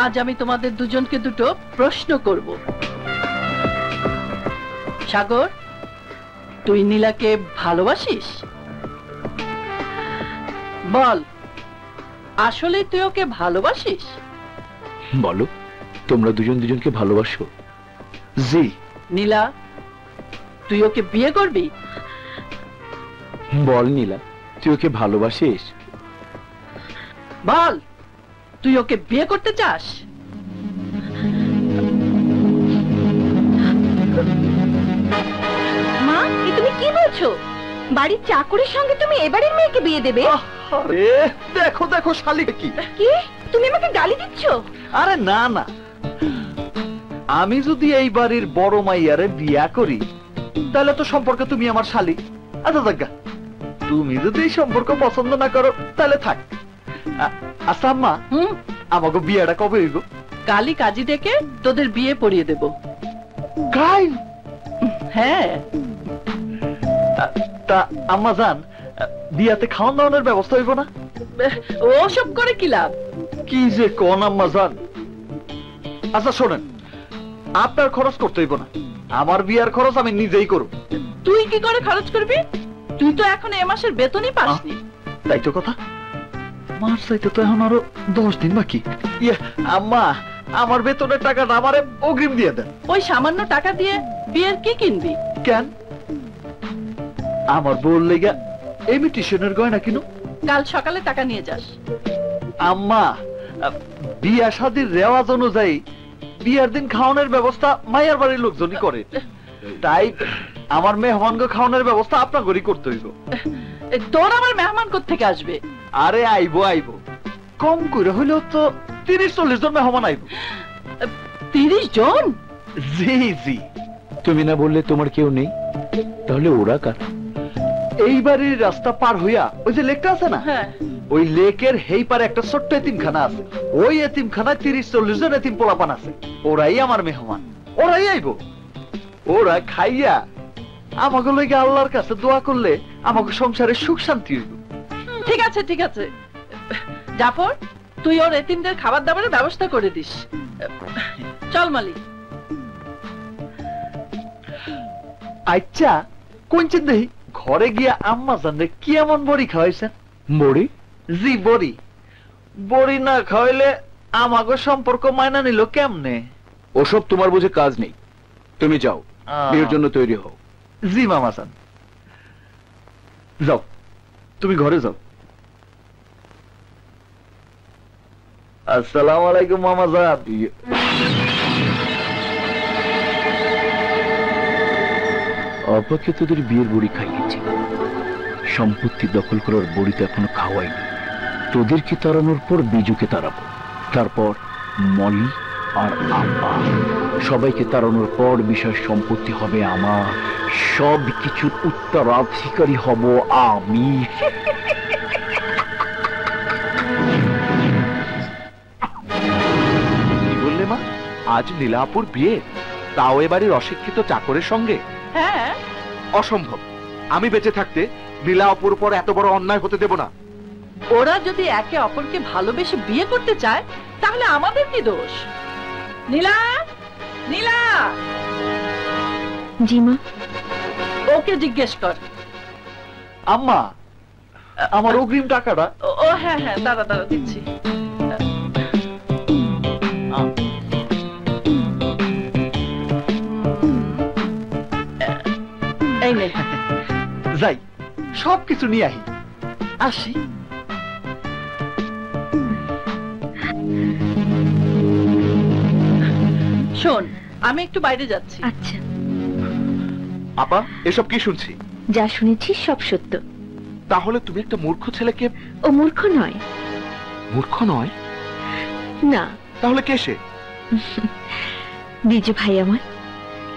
আজ আমি তোমাদের দুজনকে দুটো প্রশ্ন করব। সাগর, তুই নীলাকে ভালোবাসিস? বল, আসলে তুই ওকে ভালোবাসিস? বলো, তোমরা দুজন দুজনকে ভালোবাসো? জি। নীলা, তুই ওকে বিয়ে করবি? বল নীলা, তুই ওকে ভালোবাসিস? বল, তুই ওকে বিয়ে করতে চাস? মা, এ তুমি কি বলছো? বাড়ির চাকরের সঙ্গে তুমি এবারের মেয়েকে বিয়ে দেবে? আরে দেখো দেখো শালি কি কি তুমি আমাকে গালি দিচ্ছ? আরে না না, আমি যদি এই বাড়ির বড় মাইয়ারে বিয়া করি তাহলে তো সম্পর্কে তুমি আমার শালি। আচ্ছা জাগা, তুমি যদি এই সম্পর্ক পছন্দ না করো তাহলে থাক। আচ্ছা আম্মা, আমাকে বিয়েটা কবে হইব? কালই কাজী ডেকে তোদের বিয়ে পড়িয়ে দেব। কাল? হ্যাঁ। তা আম্মা জান, বিয়াতে খাওয়ান দাওয়ানোর ব্যবস্থা হইব না? ওসব করে কি লাভ? কি যে কোন আম্মা জান। আচ্ছা শোনেন, আপনার খরচ করতে হইব না, আমার বিয়ার খরচ আমি নিজেই করব। তুই কি করে খরচ করবি? তুই তো এখন এ মাসের বেতনই পাসনি। তাই তো কথা, মাস চাইতে তো এখন আরো 10 দিন বাকি। ইয়ে আম্মা, আমার বেতনের টাকাটা আমারে অগ্রিম দিয়ে দেন। ওই সামান্য টাকা দিয়ে বিয়ের কি কিনবি? কেন? আমার বউর লেগা ইমিটেশনের গয়না কিনো। কাল সকালে টাকা নিয়ে যাস। আম্মা, বিয়া শাদীর রেওয়াজ অনুযায়ী বিয়ার দিন খাওয়ানোর ব্যবস্থা মায়ের বাড়ির লোকজনই করে, তাই আমার মেহমানকে খাওয়ানোর ব্যবস্থা আপনাদেরই করতে হইব। তোর আমার মেহমান কোত্থেকে আসবে? আরে আইবো আইবো, কম করে হইলেও তো 30-40 জন মেহমান আইবো। 30 জন? জি জি। তুমি না বললে তোমার কেউ নেই, তাহলে ওরা কারা? এই বাড়ির রাস্তা পার হইয়া ওই যে লেকটা আছে না, ওই লেকের হেই পারে একটা ছোট্ট এতিমখানা আছে। ওই এতিমখানায় 30-40 জন এতিম পোলাপান আছে। ওরাই আমার মেহমান, ওরাই আইবো। ওরা খাইয়া আমাকে লইগে আল্লাহর কাছে দোয়া করলে আমাকে সংসারে সুখ শান্তি হইব। ঠিক আছে ঠিক আছে, জাফর তুই ওর এতিমদের খাবার দাবারের ব্যবস্থা করে দিস। চল মালিক। আচ্ছা কোনচিন দেহি ঘরে গিয়া আম্মা জানলে কি এমন বড়ি খাওয়াইছেন? বড়ি? জি বড়ি। বড়ি না খাওয়াইলে আমাকে সম্পর্ক মাইনা নিল কেমনে? ওসব তোমার বুঝে কাজ নেই, তুমি যাও, বিয়ের জন্য তৈরি হও। জি মামা জান, যাও, তুমি ঘরে যাও। আসসালামু আলাইকুম মামা জান। অপেক্ষা তোদের বিয়ের বড়ি খাইয়েছি, সম্পত্তি দখল করার বড়ি তো এখনো খাওয়াইনি। তোদেরকে তাড়ানোর পর বিজুকে তাড়াবো, তারপর মলি আর আব্বা, সবাইকে তাড়ানোর পর বিষয় সম্পত্তি হবে আমার, সব কিছুর উত্তরাধিকারী হব আমি। কি বললে মা? আজ নীলাপুর বিয়ে, তাও এবারের অশিক্ষিত চাকরের সঙ্গে? হ্যাঁ। অসম্ভব, আমি বেঁচে থাকতে নীলাপুর উপর এত বড় অন্যায় হতে দেব না। ওরা যদি একে অপরকে ভালোবেসে বিয়ে করতে চায় তাহলে আমাদের কি দোষ? নীলা, নীলা। জি মা। ওকে জিজ্ঞেস কর। আম্মা, আমার অগ্রিম টাকাটা। ও হ্যাঁ হ্যাঁ, দাঁড়া দাঁড়া দিচ্ছি। এই নে। যাই, সবকিছু নিয়ে আহি। আসি। শোন, আমি একটু বাইরে যাচ্ছি। আচ্ছা। আপা, এসব কি শুনছি? যা শুনেছি সব সত্য। তাহলে তুমি একটা মূর্খ ছেলেকে। ও মূর্খ নয়। মূর্খ নয়? না। তাহলে কে সে? বিজু ভাই আমার।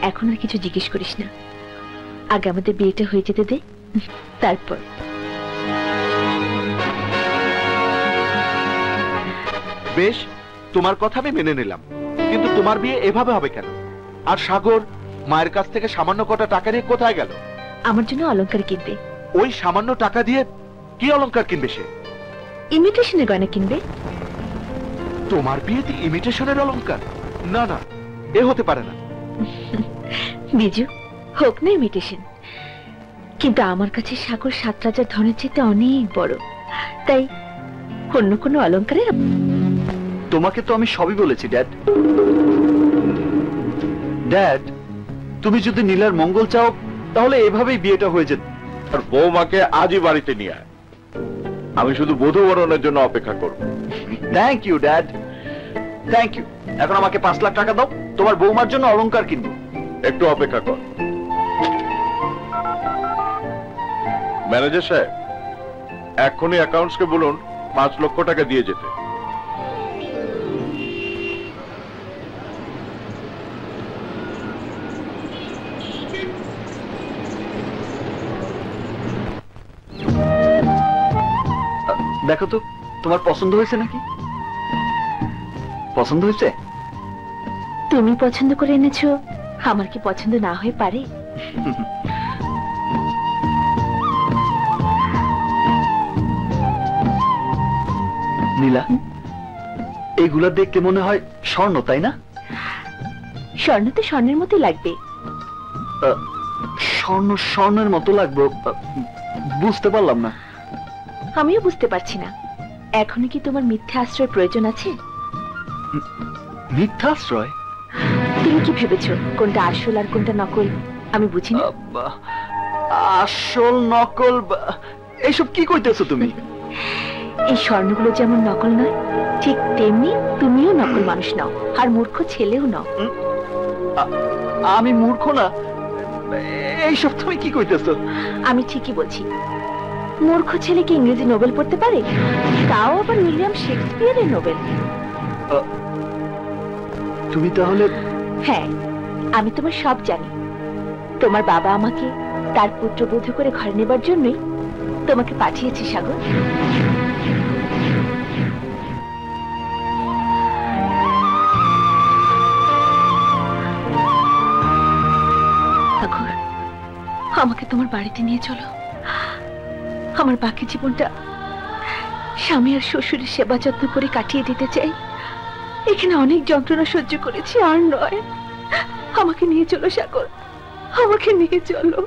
এখন আর কিছু জিজ্ঞেস করিস না, আগে আমাদের বিয়েটা হয়ে যেতে দে, তারপর। বেশ, তোমার কথা আমি মেনে নিলাম, কিন্তু তোমার বিয়ে এভাবে হবে কেন? আর সাগর মায়ের কাছ থেকে সামান্য কটা টাকা নিয়ে কোথায় গেল? আমার জন্য অলংকার কিনবে। ওই সামান্য টাকা দিয়ে কি অলংকার কিনবে সে? ইমিটেশনের গয়না কিনবে। তোমার বিয়েতে ইমিটেশনের অলংকার? না না, এ হতে পারে না। বিজু, হোক না ইমিটেশন, কিন্তু আমার কাছে সাগর 7 রাজার ধনের চেয়ে অনেক বড়, তাই অন্য কোনো অলংকারের। তোমাকে তো আমি সবই বলেছি ড্যাড। ড্যাড, তুমি যদি নীলার মঙ্গল চাও তাহলে এভাবেই বিয়েটা হয়ে যেত। আর বৌমাকে আজই বাড়িতে নিয়ে আয়, আমি শুধু বধূ বরণের জন্য অপেক্ষা করব। Thank you dad, thank you. এখন আমাকে 5 লাখ টাকা দাও, তোমার বৌমার জন্য অলংকার কিনবো। একটু অপেক্ষা কর। ম্যানেজার সাহেব, এখনই অ্যাকাউন্টসকে বলুন 5 লক্ষ টাকা দিয়ে যেতে। দেখো তো তোমার পছন্দ হয়েছে নাকি? পছন্দ হয়েছে? তুমি পছন্দ করে এনেছো, আমার কি পছন্দ না হয়ে পারে? নীলা, এগুলা দেখতে মনে হয় স্বর্ণ, তাই না? স্বর্ণ তো স্বর্ণের মতোই লাগবে। স্বর্ণ স্বর্ণের মতো লাগবে? বুঝতে পারলাম না। আমিও বুঝতে পারছি না। এখনো কি তোমার মিথ্যা আশ্রয় প্রয়োজন আছে? মিথ্যা আশ্রয়? তুমি কি ভেবেছো কোনটা আসল আর কোনটা নকল আমি বুঝি না? আসল নকল এইসব কি কইতেছো তুমি? এই স্বর্ণগুলো যেমন নকল নয়, ঠিক তেমনি তুমিও নকল মানুষ নাও, আর মূর্খ ছেলেও নাও। আমি মূর্খ না, এইসব তুমি কি কইতেছো? আমি ঠিকই বলছি। মূর্খ ছেলে কি ইংরেজি নোবেল পড়তে পারে? তাও আবার উইলিয়াম শেক্সপিয়ারের নোবেল। তুমি তাহলে? হ্যাঁ, আমি তোমার সব জানি। তোমার বাবা আমাকে তার পুত্রবধূ করে ঘরে নেবার জন্যই তোমাকে পাঠিয়েছে সাগর। সাগর, আমাকে তোমার বাড়িতে নিয়ে চলো। আমার বাকি জীবনটা স্বামী আর শ্বশুরের সেবা যত্ন করে কাটিয়ে দিতে চাই। এখানে অনেক যন্ত্রণা সহ্য করেছি, আর নয়। আমাকে নিয়ে চলো সাগর, আমাকে নিয়ে চলো।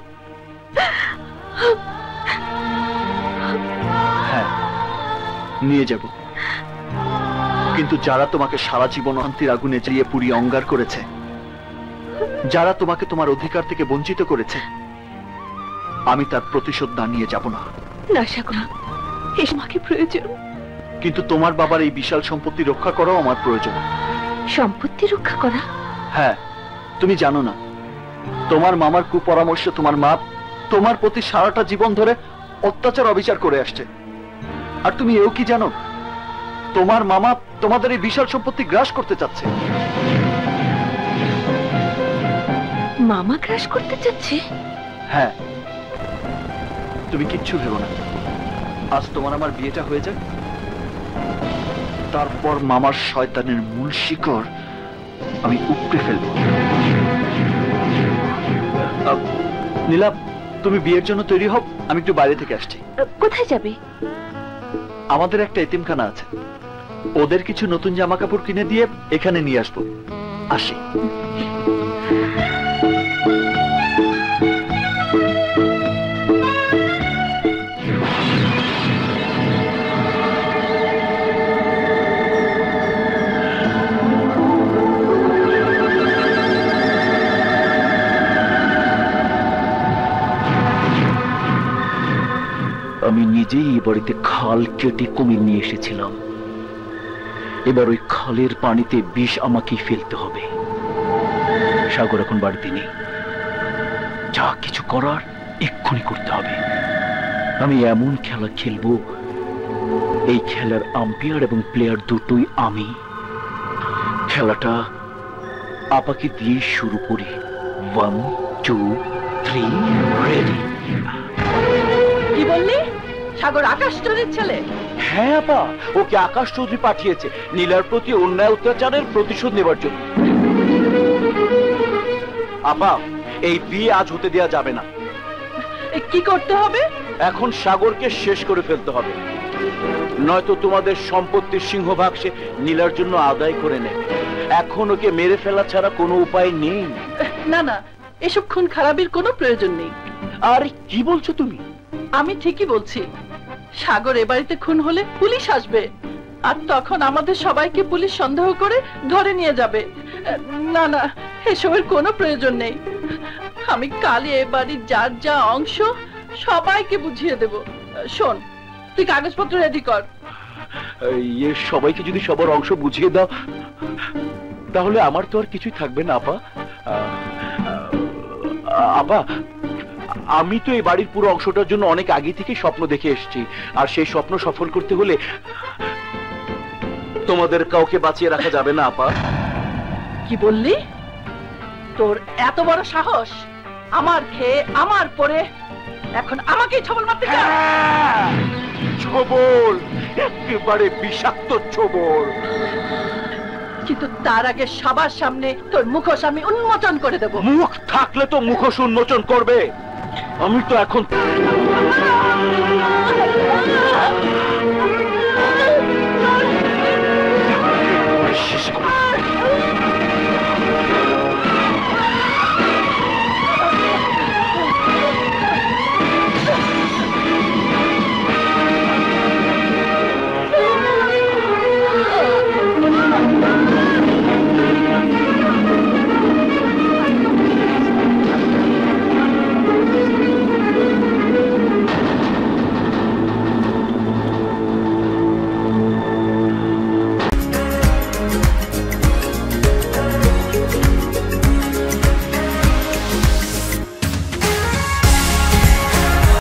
হ্যাঁ, নিয়ে যাব, কিন্তু যারা তোমাকে সারা জীবন অন্তির আগুনে জ্বালিয়ে পুড়িয়ে অঙ্গার করেছে, যারা তোমাকে তোমার অধিকার থেকে বঞ্চিত করেছে, আমি তার প্রতিশোধ না নিয়ে যাব না। না সাগর, এই আমাকে প্রয়োজন। কিন্তু তোমার বাবার এই বিশাল সম্পত্তি রক্ষা করাও আমার প্রয়োজন। সম্পত্তি রক্ষা করা? হ্যাঁ, তুমি জানো না, তোমার মামার কুপরামর্শে তোমার মা তোমার প্রতি সারাটা জীবন ধরে অত্যাচার অবিচার করে আসছে। আর তুমি এও কি জানো, তোমার মামা তোমাদের এই বিশাল সম্পত্তি গ্রাস করতে চাচ্ছে। মামা গ্রাস করতে চাচ্ছে? হ্যাঁ, তুমি কিচ্ছু ভেবো না। আজ তোমার আমার বিয়েটা হয়ে যাক, তারপর মামার শয়তানের মূল শিকড় আমি উপড়ে ফেলবো। নীলা, তুমি বিয়ের জন্য তৈরি হও, আমি একটু বাইরে থেকে আসছি। কোথায় যাবে? আমাদের একটা এতিমখানা আছে, ওদের কিছু নতুন জামা কাপড় কিনে দিয়ে এখানে নিয়ে আসবো। আসি। আমি নিজেই এ বাড়িতে খাল কেটে কুমির নিয়ে এসেছিলাম। এবার ওই খালের পানিতে বিষ আমাকেই ফেলতে হবে। সাগর এখন বাড়িতে নেই, যা কিছু করার এক্ষুনি করতে হবে। আমি এমন খেলা খেলবো, এই খেলার আম্পায়ার এবং প্লেয়ার দুটোই আমি। খেলাটা আপাকে দিয়ে শুরু করি। 1 2 3 রেডি। কি বললি? সাগর আকাশ চৌধুরীর ছেলে? হ্যাঁ আপা, ওকে আকাশ চৌধুরী পাঠিয়েছে নীলার প্রতি অন্যায় অত্যাচারের প্রতিশোধ নেবার জন্য। আপা, এই বিয়ে আজ হতে দেওয়া যাবে না। কি করতে হবে? এখন সাগরকে শেষ করে ফেলতে হবে, নয়তো তোমাদের সম্পত্তির সিংহভাগ সে নীলার জন্য আদায় করে নেয়। এখন ওকে মেরে ফেলা ছাড়া কোনো উপায় নেই। না না, এসব খুন খারাপির কোনো প্রয়োজন নেই। আর কি বলছো তুমি? আমি ঠিকই বলছি। সাগর এ বাড়িতে খুন হলে পুলিশ আসবে, আর তখন আমাদের সবাইকে পুলিশ সন্দেহ করে ধরে নিয়ে যাবে। না না, এসবের কোনো প্রয়োজন নেই। আমি কালই এ বাড়ির যার যা অংশ সবাইকে বুঝিয়ে দেব। শোন, তুই কাগজপত্র রেডি কর। সবাইকে যদি সবার অংশ বুঝিয়ে দাও, তাহলে আমার তো আর কিছুই থাকবে না। আপা, আপা, আমি তো এই বাড়ির পুরো অংশটার জন্য অনেক আগে থেকে স্বপ্ন দেখে এসেছি, আর সেই স্বপ্ন সফল করতে হলে তোমাদের কাউকে বাঁচিয়ে রাখা যাবে না। আপা, কি বললি? তোর এত বড় সাহস! আমার খেয়ে আমার পরে এখন আমাকেই ছবল মারতে চাস? ছবল, একেবারে বিষাক্ত ছবল। কিন্তু তার আগে সবার সামনে তোর মুখোশ আমি উন্মোচন করে দেব। মুখ থাকলে তো মুখোশ উন্মোচন করবে। আমি তো এখন